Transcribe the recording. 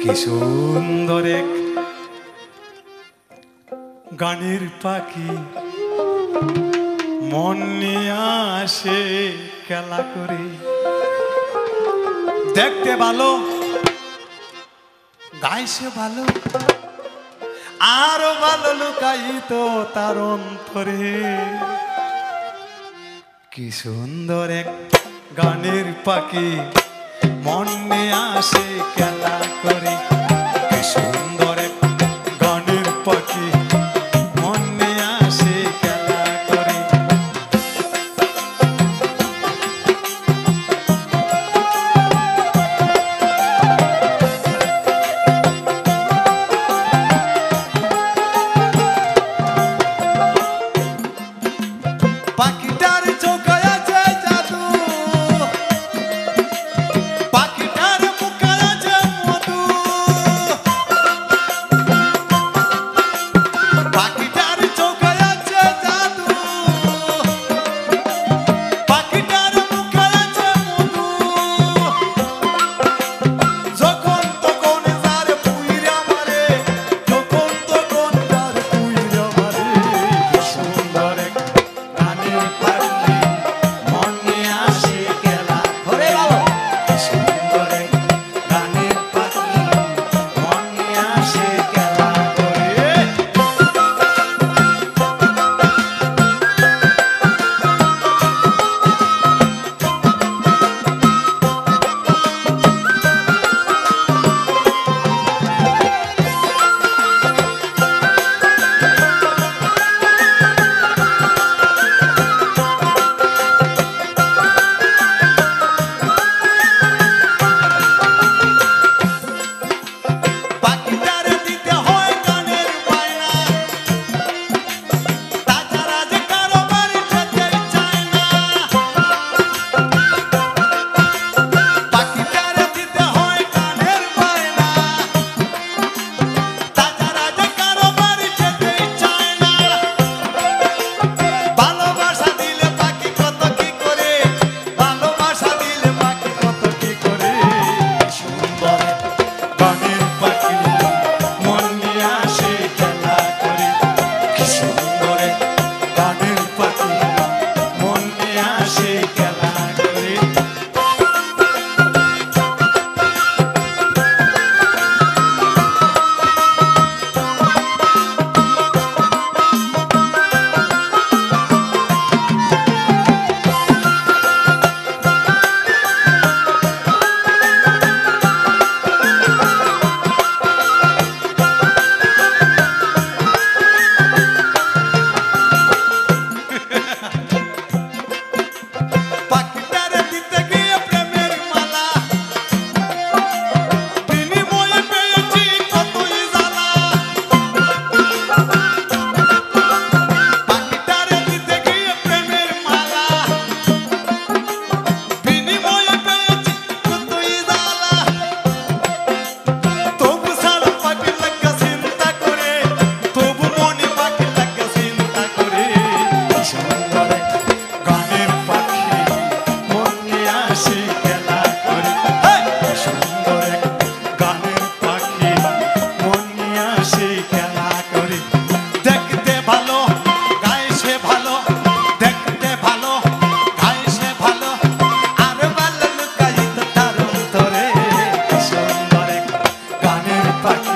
কি সুন্দর এক গানের পাখি মন নিয়ে আসে খেলা করে। দেখতে ভালো, গাইছে ভালো, আরো ভালো লুকায়িত তার অন্তরে। কি সুন্দর এক গানের পাখি মন নিয়ে আসে খেলা করে। কি সুন্দর এক গানের পাখি মন নিয়ে আসে খেলা করে। পাখিটার চোখে আছে জাদু, পাখিটার মুখে আছে মধু, পাখিটার চোখে আছে জাদু, পাখিটার মুখে আছে মধু। যখন তখন যার পুইরা মারে, যখন তখন যার পুইরা মারে। সুন্দর এক গানের পাখি মন নিয়ে আসে খেলা করে। সুন্দর এক গানের পাখি মন নিয়ে আসে খেলা করে। পাখিটারে দিতে হয় গানের বায়না, তাছাড়া যে কারো বাড়ি যেতে চায় না। পাখিটারে দিতে হয় গানের বায়না, তাছাড়া যে কারো বাড়ি যেতে চায় না। ভালোবাসা দিলে পাখি কত কি করে, ভালোবাসা দিলে পাখি কত কি করে। সুন্দর গানের পাখি মন নিয়ে আসে খেলা করে। কি সুন্দর গানের পাখি মন নিয়ে আসে খেলা করে। পাখিটারে দিতে গিয়ে প্রেমের মালা, বিনিময়ে পেয়েছি কতই জ্বালা। পাখিটারে দিতে গিয়ে প্রেমের মালা, বিনিময়ে পেয়েছি কতই জ্বালা। তবু সারা পাখি লাগা চিন্তা করে, তবু মনে পাখি লাগা চিন্তা করে। সুন্দর গানের পাখি মন নিয়ে আসে খেলা করে। সুন্দর গানের পাখি মন নিয়ে আসে খেলা করে। দেখতে ভালো, গাইছে ভালো, দেখতে ভালো, গাইছে ভালো, আর ভালো লুকায়িত তার অন্তরে। সুন্দর গানের পাখি